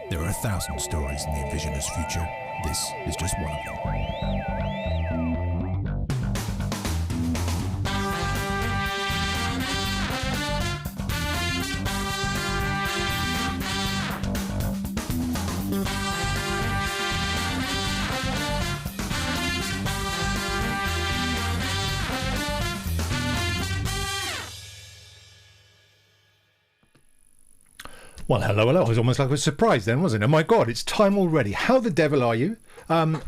There are 1,000 stories in the Envisioner's future. This is just one of them. Well, hello. It was almost like a surprise then, wasn't it? Oh my God, it's time already. How the devil are you?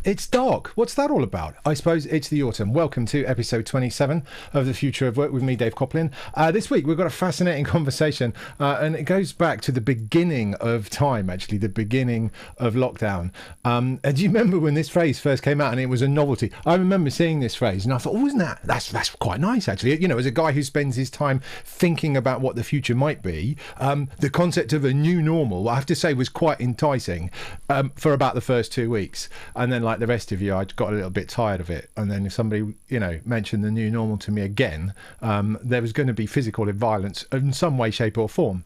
It's dark. What's that all about? I suppose it's the autumn. Welcome to episode 27 of The Future of Work with me, Dave Coplin. This week, we've got a fascinating conversation, and it goes back to the beginning of time, actually, the beginning of lockdown. And do you remember when this phrase first came out and it was a novelty? I remember seeing this phrase and I thought, oh, isn't that's quite nice, actually. You know, as a guy who spends his time thinking about what the future might be, the concept of a new normal, I have to say, was quite enticing for about the first 2 weeks. And then, like the rest of you, I got a little bit tired of it. And then if somebody, mentioned the new normal to me again, there was going to be physical violence in some way, shape or form.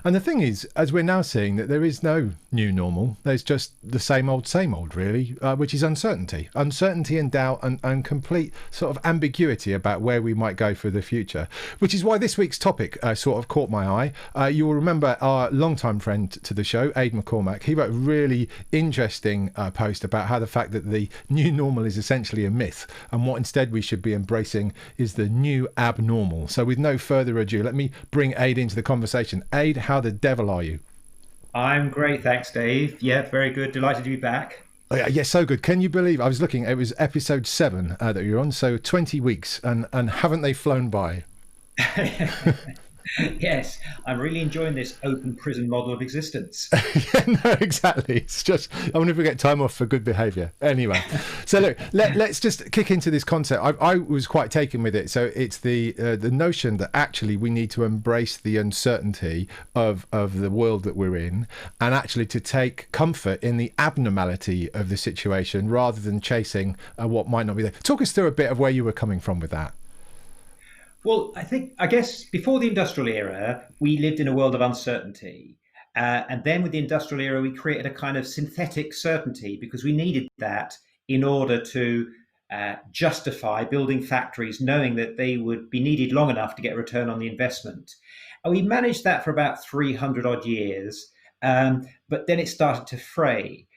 And the thing is, as we're now seeing, that there is no new normal. There's just the same old, really, which is uncertainty and doubt and complete sort of ambiguity about where we might go for the future, which is why this week's topic sort of caught my eye. You will remember our longtime friend to the show, Ade McCormack. He wrote a really interesting post about how the fact that the new normal is essentially a myth and what instead we should be embracing is the new abnormal. So with no further ado, let me bring Ade into the conversation. Ade, how the devil are you? I'm great, thanks, Dave. Yeah, very good. Delighted to be back. Oh, yeah, so good. Can you believe, I was looking, it was episode 7 that you're on, so 20 weeks, and haven't they flown by? Yes, I'm really enjoying this open prison model of existence. Yeah, no, exactly. It's just, I wonder if we get time off for good behaviour. Anyway, so look, let's just kick into this concept. I was quite taken with it. So it's the notion that actually we need to embrace the uncertainty of the world that we're in, and actually to take comfort in the abnormality of the situation rather than chasing what might not be there. Talk us through a bit of where you were coming from with that. Well, I guess before the industrial era, we lived in a world of uncertainty. And then with the industrial era, we created a kind of synthetic certainty because we needed that in order to justify building factories, knowing that they would be needed long enough to get a return on the investment. And we managed that for about 300 odd years. But then it started to fray,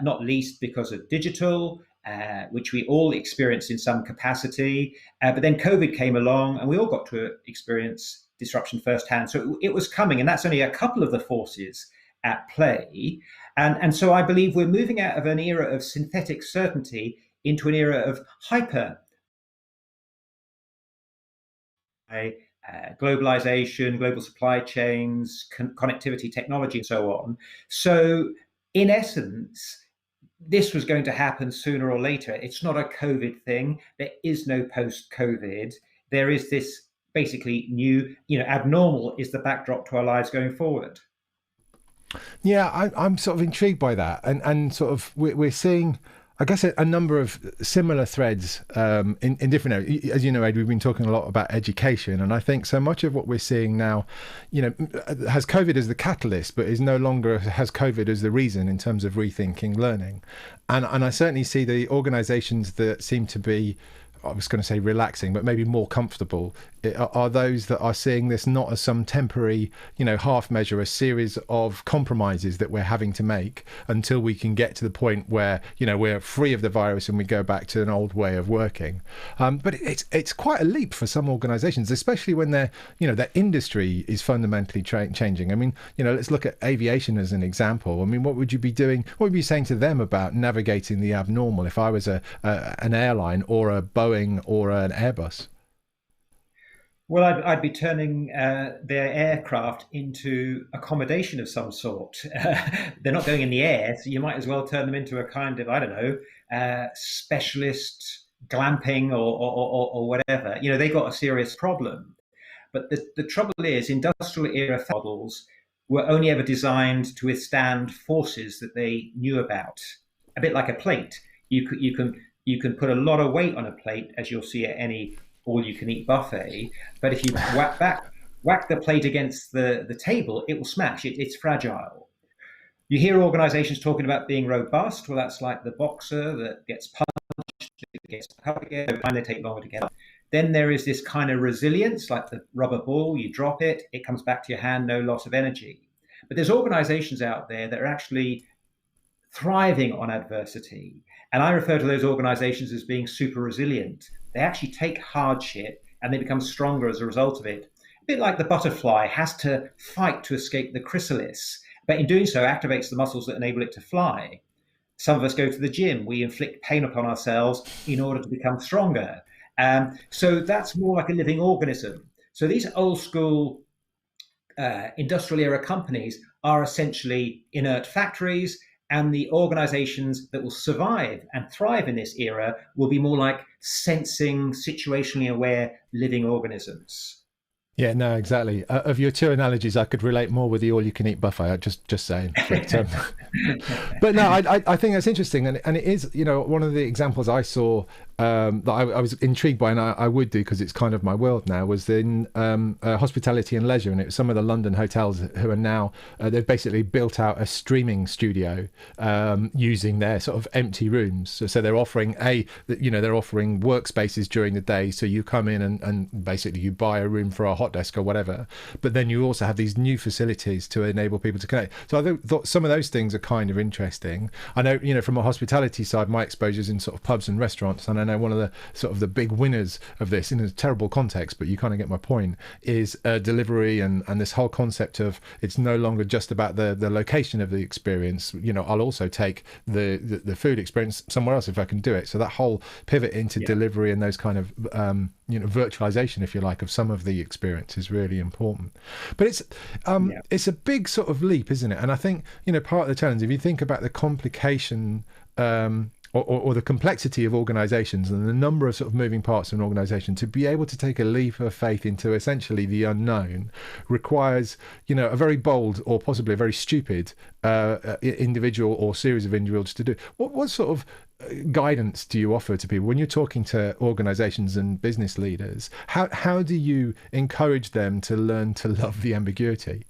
not least because of digital, which we all experienced in some capacity. But then COVID came along and we all got to experience disruption firsthand. So it was coming, and that's only a couple of the forces at play. And so I believe we're moving out of an era of synthetic certainty into an era of hyper globalization, global supply chains, connectivity, technology, and so on. So in essence, this was going to happen sooner or later. It's not a COVID thing. There is no post-COVID. There is this basically new, abnormal is the backdrop to our lives going forward. Yeah, I'm sort of intrigued by that. And sort of we're seeing, I guess, a number of similar threads in different areas. As you know, Ed, we've been talking a lot about education. And I think so much of what we're seeing now, has COVID as the catalyst, but is no longer has COVID as the reason in terms of rethinking learning. And I certainly see the organisations that seem to be, I was going to say relaxing, but maybe more comfortable, are those that are seeing this not as some temporary, half measure, a series of compromises that we're having to make until we can get to the point where, we're free of the virus and we go back to an old way of working. But it's quite a leap for some organisations, especially when their industry is fundamentally changing. I mean, let's look at aviation as an example. I mean, what would you be doing? What would you be saying to them about navigating the abnormal if I was an airline or a Boeing or an Airbus? Well, I'd be turning their aircraft into accommodation of some sort. They're not going in the air, so you might as well turn them into a kind of, I don't know, specialist glamping or whatever. They got a serious problem. But the trouble is, industrial era models were only ever designed to withstand forces that they knew about. A bit like a plate. You can put a lot of weight on a plate, as you'll see at any all-you-can-eat buffet. But if you whack the plate against the table, it will smash. It's fragile. You hear organizations talking about being robust. Well, that's like the boxer that gets punched, gets up again, and they take longer to get up. Then there is this kind of resilience, like the rubber ball, you drop it, it comes back to your hand, no loss of energy. But there's organizations out there that are actually thriving on adversity. And I refer to those organizations as being super resilient. They actually take hardship and they become stronger as a result of it. A bit like the butterfly has to fight to escape the chrysalis, but in doing so activates the muscles that enable it to fly. Some of us go to the gym, we inflict pain upon ourselves in order to become stronger. So that's more like a living organism. So these old school industrial era companies are essentially inert factories, and the organizations that will survive and thrive in this era will be more like sensing, situationally aware living organisms. Yeah, no, exactly. Of your two analogies, I could relate more with the all-you-can-eat buffet. Just saying. But no, I think that's interesting, and it is, one of the examples I saw that I was intrigued by, and I would do because it's kind of my world now, was in hospitality and leisure, and it was some of the London hotels who are now they've basically built out a streaming studio using their sort of empty rooms. So they're offering they're offering workspaces during the day, so you come in and basically you buy a room for a hot desk or whatever, but then you also have these new facilities to enable people to connect. So I thought some of those things are kind of interesting. I know, from a hospitality side, my exposure's in sort of pubs and restaurants, and I know one of the sort of the big winners of this, in a terrible context, but you kind of get my point, is delivery and this whole concept of it's no longer just about the location of the experience. I'll also take the food experience somewhere else if I can do it. So that whole pivot into delivery and those kind of virtualization, if you like, of some of the experience is really important. But it's a big sort of leap, isn't it? And I think part of the challenge, if you think about the complication or the complexity of organizations and the number of sort of moving parts of an organization, to be able to take a leap of faith into essentially the unknown requires a very bold or possibly a very stupid individual or series of individuals to do. What sort of guidance do you offer to people when you're talking to organizations and business leaders? How do you encourage them to learn to love the ambiguity?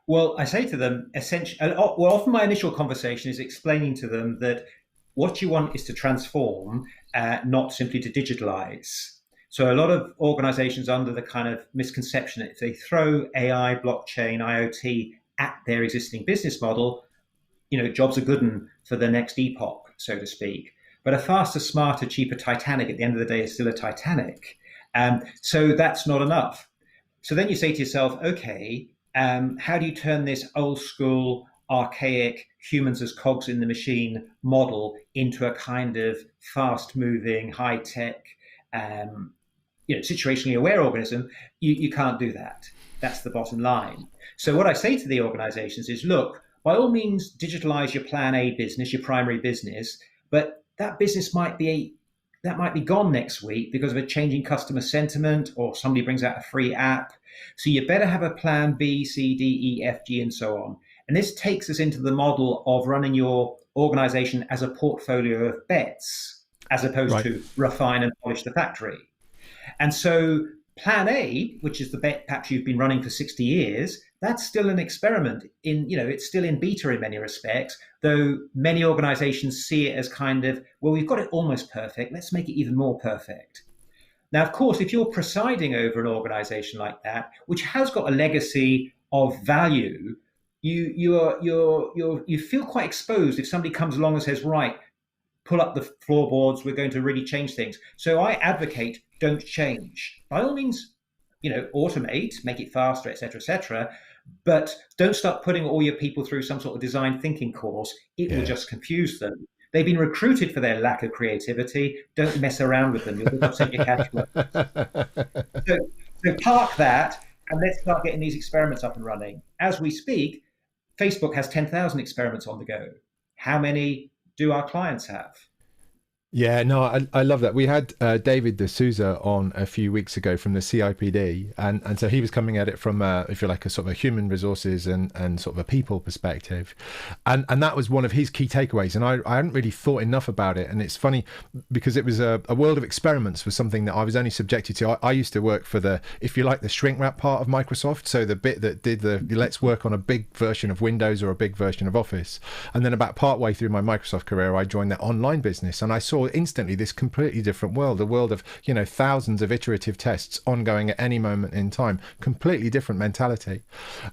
Well, I say to them, essentially, often my initial conversation is explaining to them that what you want is to transform, not simply to digitalize. So a lot of organizations are under the kind of misconception that if they throw AI, blockchain, IoT at their existing business model, jobs are good for the next epoch, so to speak. But a faster, smarter, cheaper Titanic at the end of the day is still a Titanic. So that's not enough. So then you say to yourself, okay, how do you turn this old school, archaic, humans as cogs in the machine model into a kind of fast moving, high tech, situationally aware organism? You can't do that. That's the bottom line. So what I say to the organizations is, look, by all means, digitalize your plan A business, your primary business, but that business might be gone next week because of a changing customer sentiment, or somebody brings out a free app. So you better have a plan B, C, D, E, F, G, and so on. And this takes us into the model of running your organization as a portfolio of bets, as opposed to refine and polish the factory. And so plan A, which is the bet perhaps you've been running for 60 years, that's still an experiment. It's still in beta in many respects, though many organizations see it as kind of, well, we've got it almost perfect, let's make it even more perfect. Now, of course, if you're presiding over an organization like that, which has got a legacy of value, you feel quite exposed if somebody comes along and says, right, pull up the floorboards, we're going to really change things. So I advocate, don't change. By all means, automate, make it faster, etc., but don't start putting all your people through some sort of design thinking course. It will just confuse them. They've been recruited for their lack of creativity. Don't mess around with them. You'll upset your cash flow. So park that and let's start getting these experiments up and running. As we speak, Facebook has 10,000 experiments on the go. How many do our clients have? Yeah, no, I love that. We had David D'Souza on a few weeks ago from the CIPD, and so he was coming at it from, if you like, a sort of a human resources and sort of a people perspective, and that was one of his key takeaways. And I hadn't really thought enough about it. And it's funny because it was a world of experiments was something that I was only subjected to. I used to work for the, if you like, the shrink wrap part of Microsoft, so the bit that did the let's work on a big version of Windows or a big version of Office. And then about partway through my Microsoft career, I joined that online business, and I saw instantly this completely different world, a world of, thousands of iterative tests ongoing at any moment in time, completely different mentality.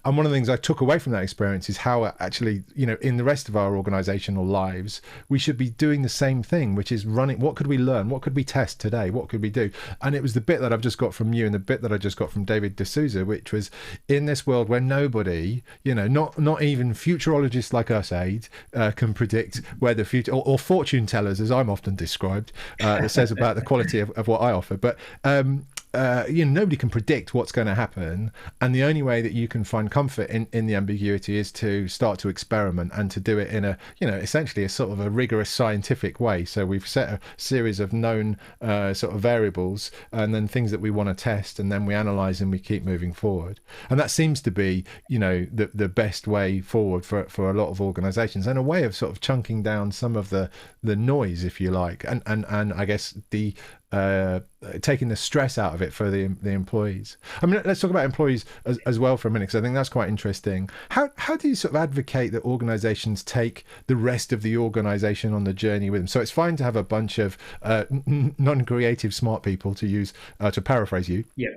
And one of the things I took away from that experience is how actually, in the rest of our organizational lives, we should be doing the same thing, which is running, what could we learn? What could we test today? What could we do? And it was the bit that I've just got from you and the bit that I just got from David D'Souza, which was in this world where nobody, not even futurologists like us, Ade, can predict where the future, or fortune tellers, as I'm often described, that says about the quality of what I offer. But nobody can predict what's going to happen, and the only way that you can find comfort in the ambiguity is to start to experiment and to do it in a, essentially a sort of a rigorous scientific way. So we've set a series of known sort of variables, and then things that we want to test, and then we analyze and we keep moving forward. And that seems to be, the best way forward for a lot of organizations, and a way of sort of chunking down some of the noise, if you like, and I guess the taking the stress out of it for the employees. I mean, let's talk about employees as well for a minute, because I think that's quite interesting. How do you sort of advocate that organizations take the rest of the organization on the journey with them? So it's fine to have a bunch of non-creative smart people, to use to paraphrase you. Yeah.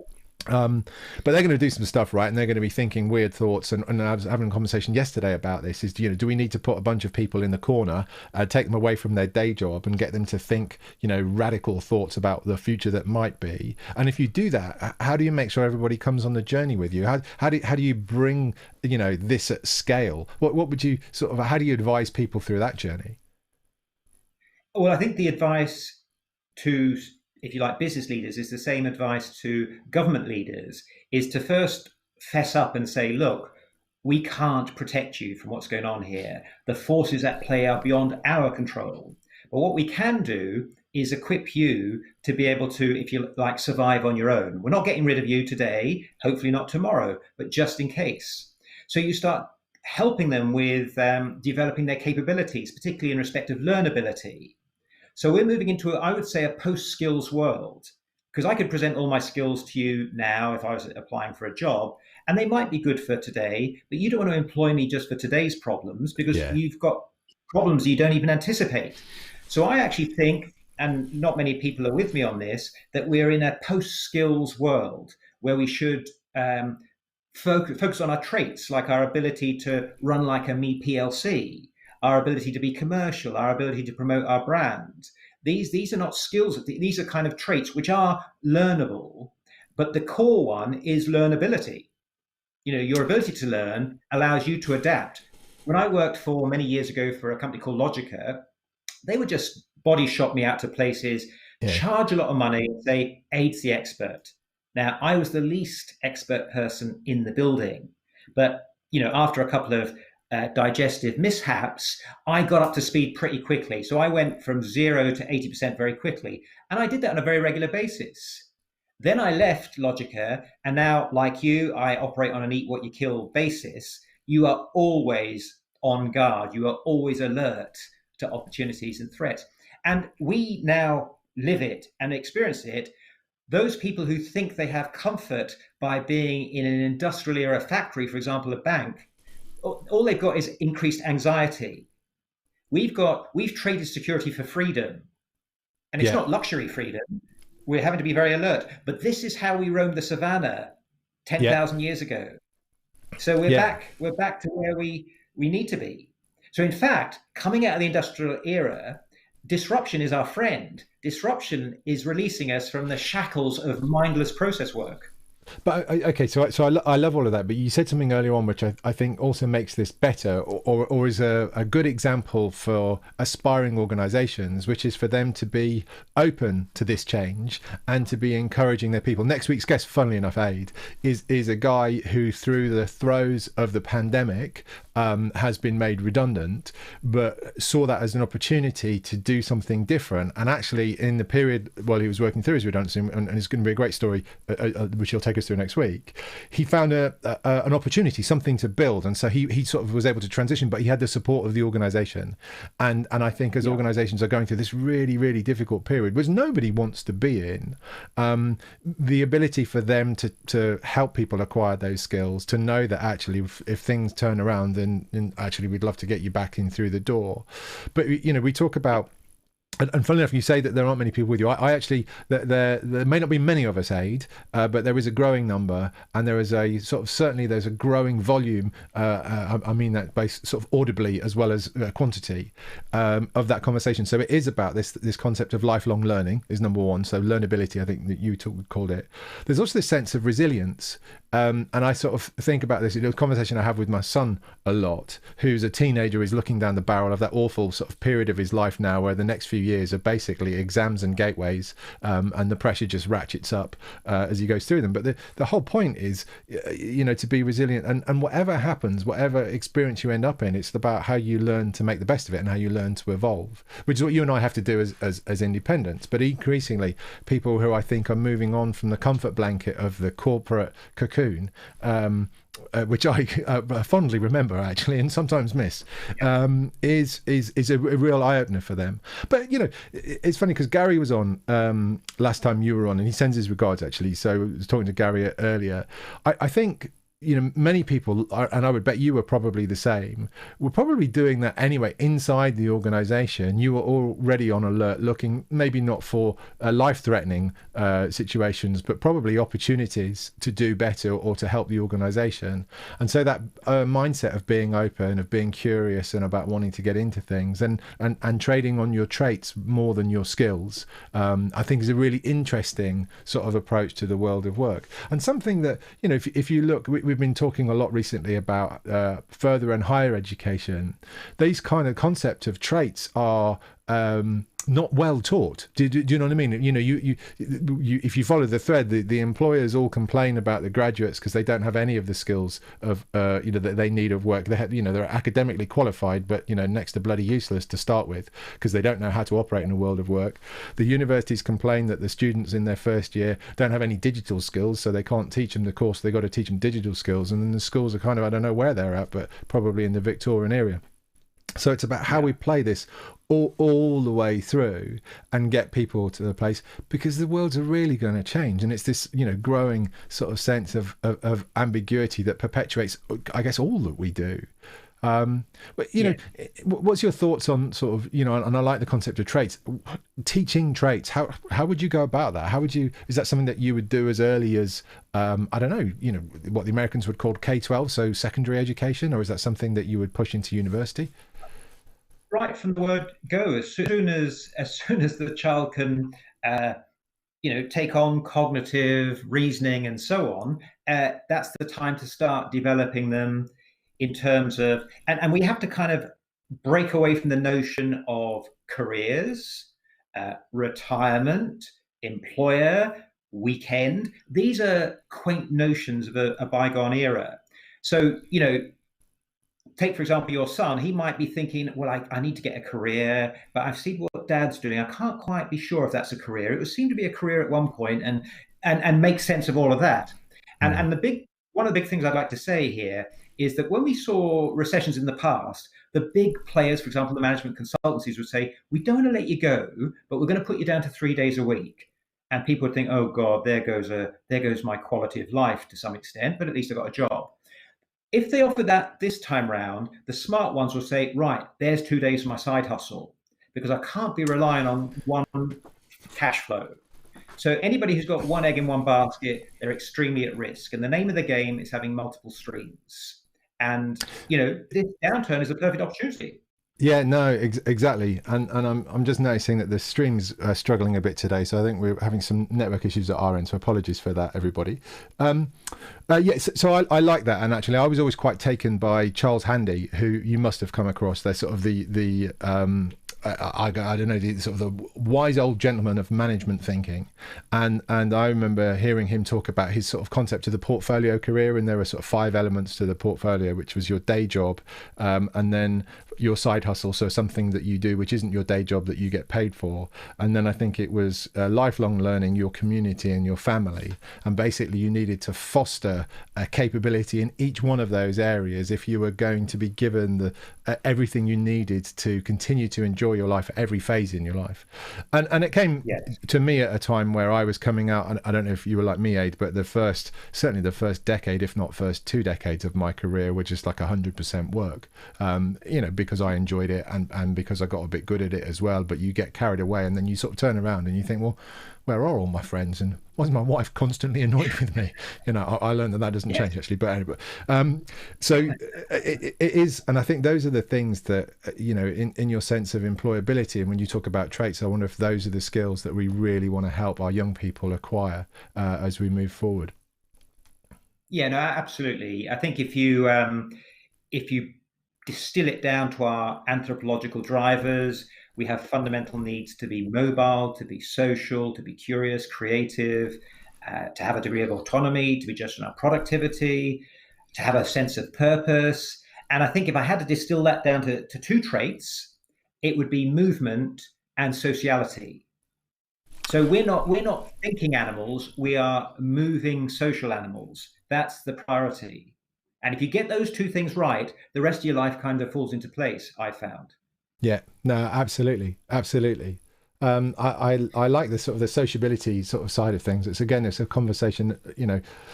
But they're going to do some stuff, right? And they're going to be thinking weird thoughts. And I was having a conversation yesterday about this, is, do we need to put a bunch of people in the corner, take them away from their day job and get them to think, radical thoughts about the future that might be? And if you do that, how do you make sure everybody comes on the journey with you? How do you bring, this at scale? What would you how do you advise people through that journey? Well, I think the advice to, if you like, business leaders is the same advice to government leaders, is to first fess up and say, look, we can't protect you from what's going on here. The forces at play are beyond our control. But what we can do is equip you to be able to, if you like, survive on your own. We're not getting rid of you today, hopefully not tomorrow, but just in case. So you start helping them with developing their capabilities, particularly in respect of learnability. So we're moving into, I would say, a post-skills world, because I could present all my skills to you now if I was applying for a job, and they might be good for today, but you don't want to employ me just for today's problems, because you've got problems you don't even anticipate. So I actually think, and not many people are with me on this, that we're in a post-skills world where we should focus on our traits, like our ability to run like a me PLC, our ability to be commercial, our ability to promote our brand. These are not skills, these are kind of traits which are learnable, but the core one is learnability. Your ability to learn allows you to adapt. When I worked for many years ago for a company called Logica, they would just body shop me out to places, charge a lot of money, and say, Ade's the expert. Now, I was the least expert person in the building, but after a couple of digestive mishaps, I got up to speed pretty quickly. So I went from 0 to 80% very quickly. And I did that on a very regular basis. Then I left Logica, and now, like you, I operate on an eat what you kill basis. You are always on guard. You are always alert to opportunities and threats. And we now live it and experience it. Those people who think they have comfort by being in an industrial era factory, for example, a bank, all they've got is increased anxiety. We've traded security for freedom, and it's not luxury freedom. We're having to be very alert, but this is how we roamed the savannah 10,000 years ago. So we're back to where we need to be. So in fact, coming out of the industrial era, disruption is our friend. Disruption is releasing us from the shackles of mindless process work. But okay, so I love all of that. But you said something earlier on, which I think also makes this better, or is a good example for aspiring organisations, which is for them to be open to this change and to be encouraging their people. Next week's guest, funnily enough, Ade, is a guy who, through the throes of the pandemic, has been made redundant, but saw that as an opportunity to do something different. And actually, in the period while he was working through his redundancy, and it's going to be a great story, which he'll take us through next week, he found an opportunity, something to build. And so he sort of was able to transition, but he had the support of the organisation. And I think as organisations are going through this really, really difficult period, which nobody wants to be in, the ability for them to help people acquire those skills, to know that actually if things turn around, then actually we'd love to get you back in through the door. But, we talk about, and funnily enough, you say that there aren't many people with you. I actually, there may not be many of us, Ade, but there is a growing number, and there is a sort of, certainly there's a growing volume, I mean that based sort of audibly as well as quantity, of that conversation. So it is about this concept of lifelong learning is number one. So learnability, I think that you called it. There's also this sense of resilience. And I sort of think about this, a conversation I have with my son a lot, who's a teenager, is looking down the barrel of that awful sort of period of his life now where the next few years are basically exams and gateways, and the pressure just ratchets up as he goes through them. But the whole point is, to be resilient, and whatever happens, whatever experience you end up in, it's about how you learn to make the best of it and how you learn to evolve, which is what you and I have to do as independents. But increasingly, people who I think are moving on from the comfort blanket of the corporate cocoon, which I fondly remember actually, and sometimes miss, is a real eye opener for them. But it's funny because Gary was on last time you were on, and he sends his regards actually. So I was talking to Gary earlier. I think many people are, and I would bet you were probably the same, were probably doing that anyway inside the organisation. You were already on alert, looking maybe not for life-threatening situations, but probably opportunities to do better or to help the organisation. And so that mindset of being open, of being curious, and about wanting to get into things, and trading on your traits more than your skills, I think is a really interesting sort of approach to the world of work. And something that, if you look, we've been talking a lot recently about further and higher education. These kind of concept of traits are not well taught. Do you know what I mean? You if you follow the thread, the employers all complain about the graduates because they don't have any of the skills of that they need of work. They have, they're academically qualified, but next to bloody useless to start with because they don't know how to operate in a world of work. The universities complain that the students in their first year don't have any digital skills, so they can't teach them the course. They got to teach them digital skills, and then the schools are kind of, I don't know where they're at, but probably in the Victorian area. So it's about how we play this all the way through and get people to the place, because the worlds are really going to change, and it's this growing sort of sense of ambiguity that perpetuates, I guess, all that we do. But what's your thoughts on sort of and I like the concept of traits, teaching traits. How would you go about that? Is that something that you would do as early as I don't know, what the Americans would call K-12, so secondary education, or is that something that you would push into university? Right from the word go, as soon as the child can take on cognitive reasoning and so on, that's the time to start developing them in terms of, and we have to kind of break away from the notion of careers, retirement, employer, weekend. These are quaint notions of a bygone era. So, take, for example, your son. He might be thinking, well, I need to get a career, but I've seen what dad's doing. I can't quite be sure if that's a career. It would seem to be a career at one point, and make sense of all of that. And one of the big things I'd like to say here is that when we saw recessions in the past, the big players, for example, the management consultancies, would say, we don't want to let you go, but we're going to put you down to 3 days a week. And people would think, oh God, there goes my quality of life to some extent, but at least I got a job. If they offered that this time round, the smart ones will say, right, there's 2 days of my side hustle, because I can't be relying on one cash flow. So anybody who's got one egg in one basket, they're extremely at risk. And the name of the game is having multiple streams. And, this downturn is a perfect opportunity. Yeah, no, exactly. And I'm just noticing that the stream's struggling a bit today. So I think we're having some network issues at our end. So apologies for that, everybody. Yes, so I like that, and actually, I was always quite taken by Charles Handy, who you must have come across. They're sort of I don't know, the sort of the wise old gentleman of management thinking, and I remember hearing him talk about his sort of concept of the portfolio career, and there were sort of 5 elements to the portfolio, which was your day job, and then your side hustle, so something that you do which isn't your day job that you get paid for, and then I think it was lifelong learning, your community, and your family, and basically you needed to foster a capability in each one of those areas if you were going to be given the everything you needed to continue to enjoy your life at every phase in your life. And it came to me at a time where I was coming out, and I don't know if you were like me, Ade, but certainly the first decade, if not first 2 decades of my career were just like 100% work, because I enjoyed it, and because I got a bit good at it as well. But you get carried away, and then you sort of turn around and you think, well, where are all my friends, and why is my wife constantly annoyed with me? I learned that doesn't change actually, but anyway. So it is, and I think those are the things that in your sense of employability, and when you talk about traits, I wonder if those are the skills that we really want to help our young people acquire as we move forward. Yeah, no, absolutely. I think if you distill it down to our anthropological drivers, we have fundamental needs to be mobile, to be social, to be curious, creative, to have a degree of autonomy, to be judged on our productivity, to have a sense of purpose. And I think if I had to distill that down to 2 traits, it would be movement and sociality. So we're not thinking animals, we are moving social animals. That's the priority. And if you get those 2 things right, the rest of your life kind of falls into place, I found. Yeah, no, absolutely. I like the sort of the sociability sort of side of things. It's a conversation,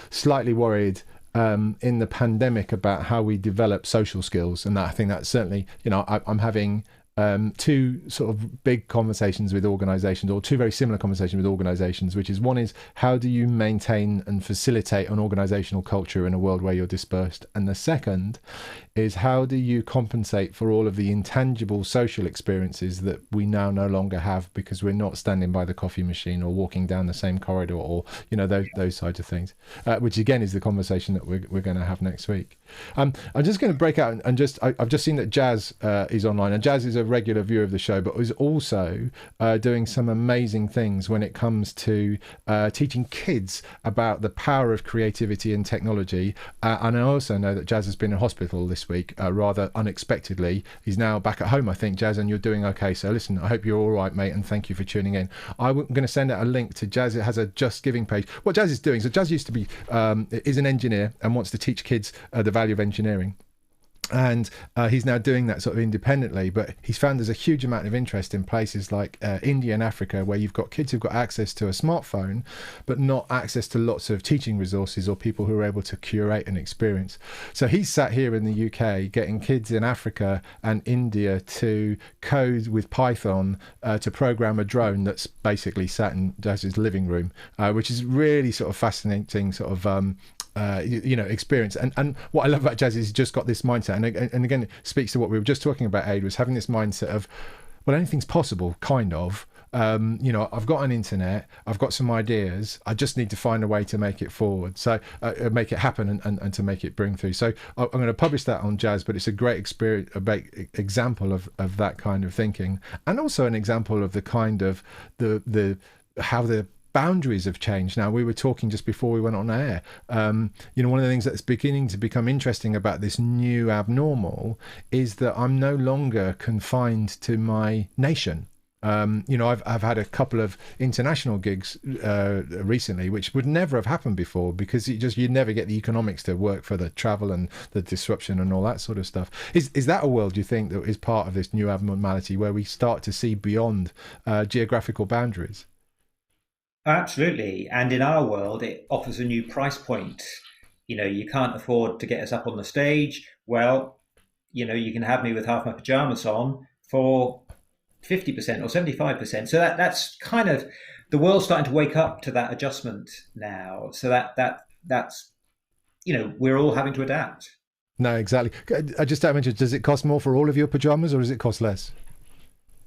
slightly worried in the pandemic about how we develop social skills, and I think that's certainly, I'm having 2 sort of big conversations with organizations, or 2 very similar conversations with organizations, which is, one is, how do you maintain and facilitate an organizational culture in a world where you're dispersed? And the second is, how do you compensate for all of the intangible social experiences that we now no longer have because we're not standing by the coffee machine or walking down the same corridor, or those sides of things, which again is the conversation that we're going to have next week. I'm just going to break out and I've just seen that Jazz is online, and Jazz is a regular viewer of the show, but is also doing some amazing things when it comes to teaching kids about the power of creativity and technology. And I also know that Jazz has been in hospital this week, rather unexpectedly. He's now back at home, I think, Jazz, and you're doing okay. So listen, I hope you're all right, mate, and thank you for tuning in. I'm going to send out a link to Jazz. It has a Just Giving page. What Jazz is doing, so Jazz used to be, is an engineer and wants to teach kids the value of engineering. And he's now doing that sort of independently, but he's found there's a huge amount of interest in places like India and Africa, where you've got kids who've got access to a smartphone but not access to lots of teaching resources or people who are able to curate an experience. So he's sat here in the UK getting kids in Africa and India to code with Python to program a drone that's basically sat in Jazz's living room, which is really sort of fascinating sort of experience. And what I love about Jazz is he's just got this mindset, and again it speaks to what we were just talking about, Ade, was having this mindset of, well, anything's possible, kind of. I've got an internet, I've got some ideas, I just need to find a way to make it forward, so make it happen and to make it bring through. So I'm going to publish that on Jazz, but it's a great experience, a great example of that kind of thinking, and also an example of the kind of the how the boundaries have changed. Now, we were talking just before we went on air, one of the things that's beginning to become interesting about this new abnormal is that I'm no longer confined to my nation. I've had a couple of international gigs recently, which would never have happened before, because you'd never get the economics to work for the travel and the disruption and all that sort of stuff. Is that a world, do you think, that is part of this new abnormality, where we start to see beyond geographical boundaries? Absolutely. And in our world, it offers a new price point. You can't afford to get us up on the stage. Well, you can have me with half my pajamas on for 50% or 75%. So that's kind of, the world's starting to wake up to that adjustment now. So that's we're all having to adapt. No, exactly. I just mentioned, does it cost more for all of your pajamas, or does it cost less?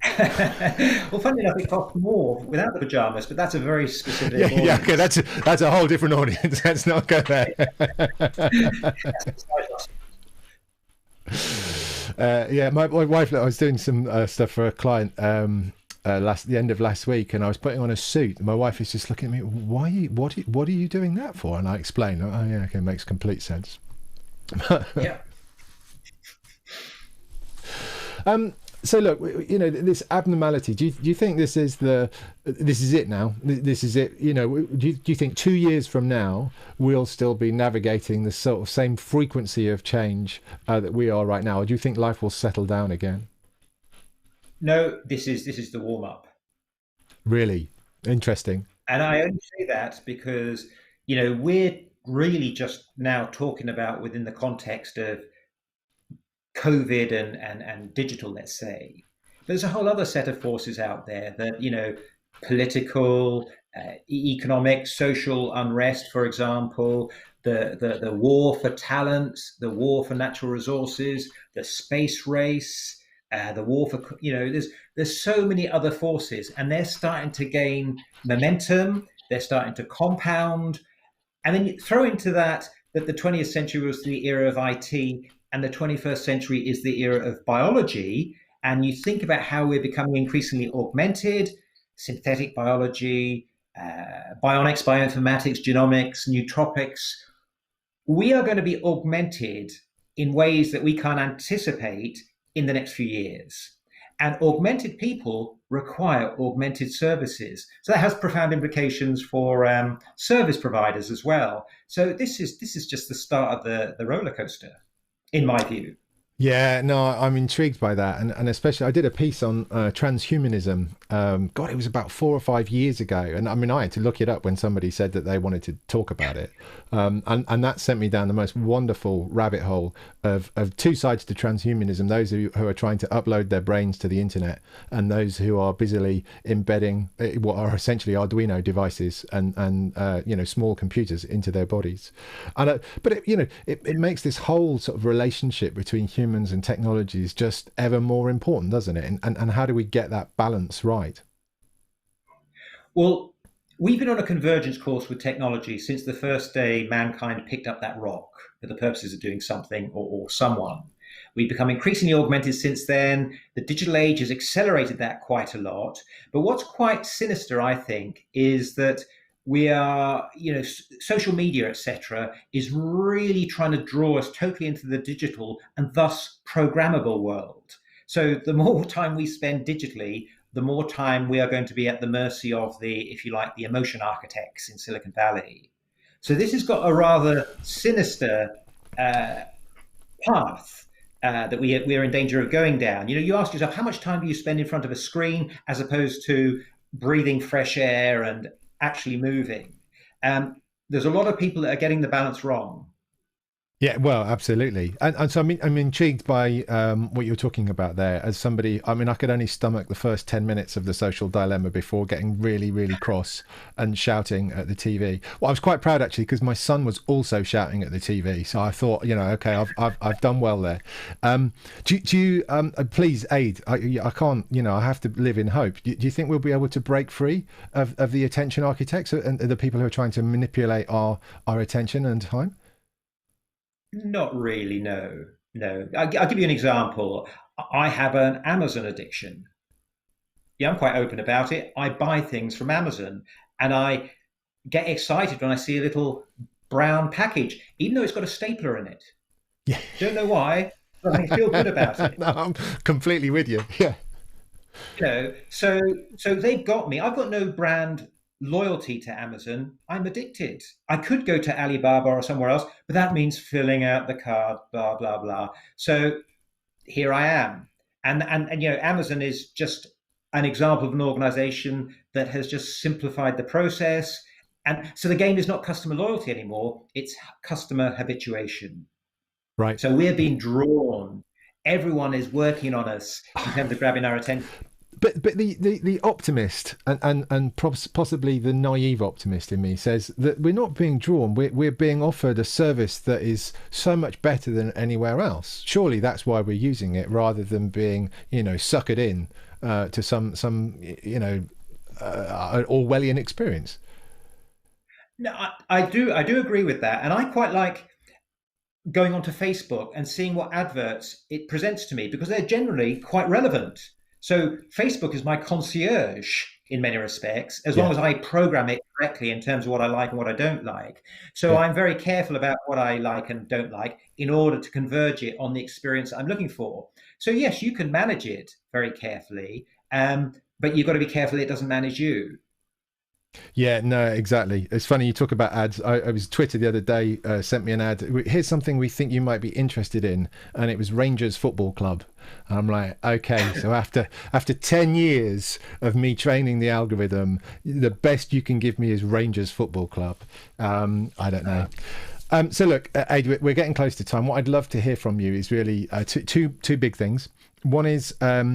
Well, funny enough, it costs more without the pajamas, but that's a very specific Yeah, okay, audience. that's a whole different audience. Let's not go there. Yeah, my wife. I was doing some stuff for a client the end of last week, and I was putting on a suit. And my wife is just looking at me. Why? What are you doing that for? And I explained. Oh yeah, okay, makes complete sense. Yeah. So look, this abnormality. Do you think this is it now? This is it. Do you think 2 years from now we'll still be navigating the sort of same frequency of change that we are right now, or do you think life will settle down again? No, this is the warm up. Really interesting. And I only say that because, we're really just now talking about within the context of COVID and digital, let's say. But there's a whole other set of forces out there that, political, economic, social unrest, for example, the war for talent, the war for natural resources, the space race, the war for, there's so many other forces, and they're starting to gain momentum. They're starting to compound. And then you throw into that the 20th century was the era of IT and the 21st century is the era of biology. And you think about how we're becoming increasingly augmented, synthetic biology, bionics, bioinformatics, genomics, nootropics. We are going to be augmented in ways that we can't anticipate in the next few years. And augmented people require augmented services. So that has profound implications for service providers as well. So this is just the start of the roller coaster, in my view. Yeah, no, I'm intrigued by that, and especially I did a piece on transhumanism. God, it was about 4 or 5 years ago, and I mean I had to look it up when somebody said that they wanted to talk about it, and that sent me down the most wonderful rabbit hole of two sides to transhumanism: those who are trying to upload their brains to the internet, and those who are busily embedding what are essentially Arduino devices and small computers into their bodies. And but it makes this whole sort of relationship between humans and technologies just ever more important, doesn't it? And how do we get that balance right? Well, we've been on a convergence course with technology since the first day mankind picked up that rock for the purposes of doing something or someone. We've become increasingly augmented since then. The digital age has accelerated that quite a lot. But what's quite sinister, I think, is that we are, social media, etc., is really trying to draw us totally into the digital and thus programmable world. So the more time we spend digitally, the more time we are going to be at the mercy of if you like, the emotion architects in Silicon Valley. So this has got a rather sinister uh, path that we're in danger of going down. You ask yourself, how much time do you spend in front of a screen as opposed to breathing fresh air and actually moving? There's a lot of people that are getting the balance wrong. Yeah, well, absolutely, and so I'm intrigued by what you're talking about there. As somebody, I mean, I could only stomach the first 10 minutes of the social dilemma before getting really, really cross and shouting at the TV. Well, I was quite proud actually because my son was also shouting at the TV, so I thought, okay, I've done well there. Do you please, Ade? I can't, I have to live in hope. Do you think we'll be able to break free of the attention architects and the people who are trying to manipulate our attention and time? Not really, no. No. I'll give you an example. I have an Amazon addiction. Yeah, I'm quite open about it. I buy things from Amazon and I get excited when I see a little brown package, even though it's got a stapler in it. Yeah. Don't know why, but I feel good about it. No, I'm completely with you. Yeah. So they've got me. I've got no brand loyalty to Amazon. I'm addicted. I could go to Alibaba or somewhere else, but that means filling out the card, blah blah blah. So here I am, and Amazon is just an example of an organization that has just simplified the process. And so the game is not customer loyalty anymore; it's customer habituation. Right. So we're being drawn. Everyone is working on us in terms of grabbing our attention. But the optimist and possibly the naive optimist in me says that we're not being drawn. We're being offered a service that is so much better than anywhere else. Surely that's why we're using it rather than being suckered in to some Orwellian experience. No, I do agree with that, and I quite like going onto Facebook and seeing what adverts it presents to me because they're generally quite relevant. So Facebook is my concierge in many respects, as long Yeah, as I program it correctly in terms of what I like and what I don't like. So yeah. I'm very careful about what I like and don't like in order to converge it on the experience I'm looking for. So yes, you can manage it very carefully, but you've got to be careful it doesn't manage you. Yeah, no, exactly. It's funny you talk about ads. I was Twitter the other day, sent me an ad. Here's something we think you might be interested in, and it was Rangers Football Club. And I'm like, okay, so after 10 years of me training the algorithm, the best you can give me is Rangers Football Club. I don't know. So look, Ade, we're getting close to time. What I'd love to hear from you is really two big things. One is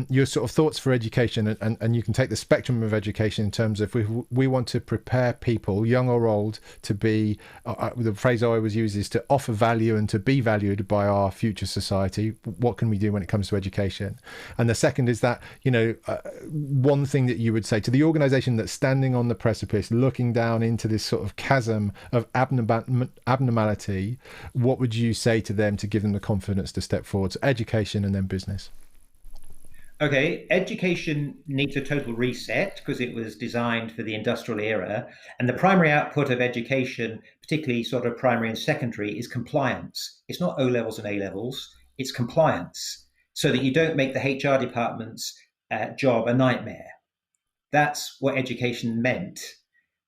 your sort of thoughts for education, and you can take the spectrum of education in terms of we want to prepare people, young or old, to be, the phrase I always use is to offer value and to be valued by our future society. What can we do when it comes to education? And the second is that, one thing that you would say to the organisation that's standing on the precipice, looking down into this sort of chasm of abnormality, what would you say to them to give them the confidence to step forward? So education and then business. Okay, education needs a total reset because it was designed for the industrial era. And the primary output of education, particularly sort of primary and secondary, is compliance. It's not O levels and A levels, it's compliance so that you don't make the HR department's job a nightmare. That's what education meant.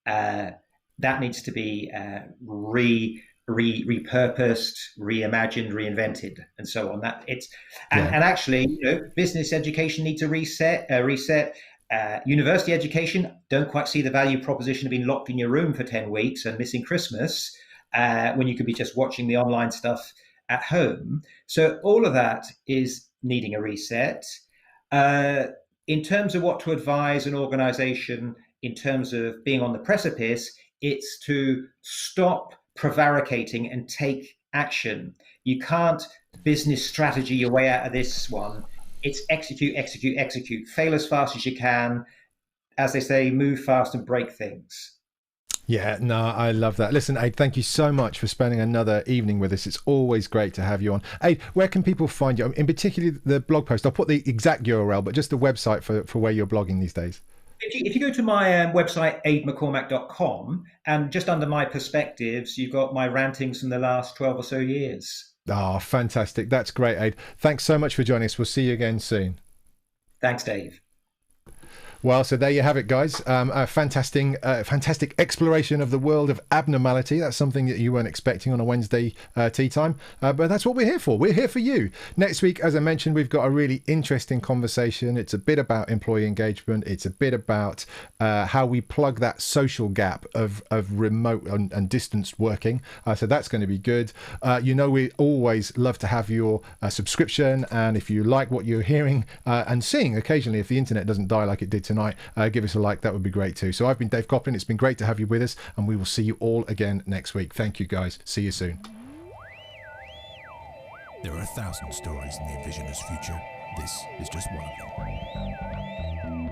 That needs to be repurposed, reimagined, reinvented, and so on. That it's Yeah. and actually, business education needs a reset. University education don't quite see the value proposition of being locked in your room for 10 weeks and missing Christmas when you could be just watching the online stuff at home. So all of that is needing a reset. In terms of what to advise an organization in terms of being on the precipice, it's to stop prevaricating and take action. You can't business strategy your way out of this one. It's execute, execute, execute. Fail as fast as you can. As they say, move fast and break things. Yeah, no, I love that. Listen, Ade, thank you so much for spending another evening with us. It's always great to have you on. Ade, where can people find you? In particular, the blog post. I'll put the exact URL, but just the website for where you're blogging these days. If you go to my website, ademccormack.com, and just under my perspectives, you've got my rantings from the last 12 or so years. Oh, fantastic. That's great, Ade. Thanks so much for joining us. We'll see you again soon. Thanks, Dave. Well, so there you have it, guys. A fantastic exploration of the world of abnormality. That's something that you weren't expecting on a Wednesday tea time, but that's what we're here for. We're here for you. Next week, as I mentioned, we've got a really interesting conversation. It's a bit about employee engagement. It's a bit about how we plug that social gap of remote and distanced working. So that's going to be good. We always love to have your subscription, and if you like what you're hearing and seeing occasionally, if the internet doesn't die like it did tonight, give us a like. That would be great too. So I've been Dave Coplin. It's been great to have you with us, and we will see you all again next week. Thank you, guys. See you soon. There are 1,000 stories in the Envisioners' future. This is just one of them.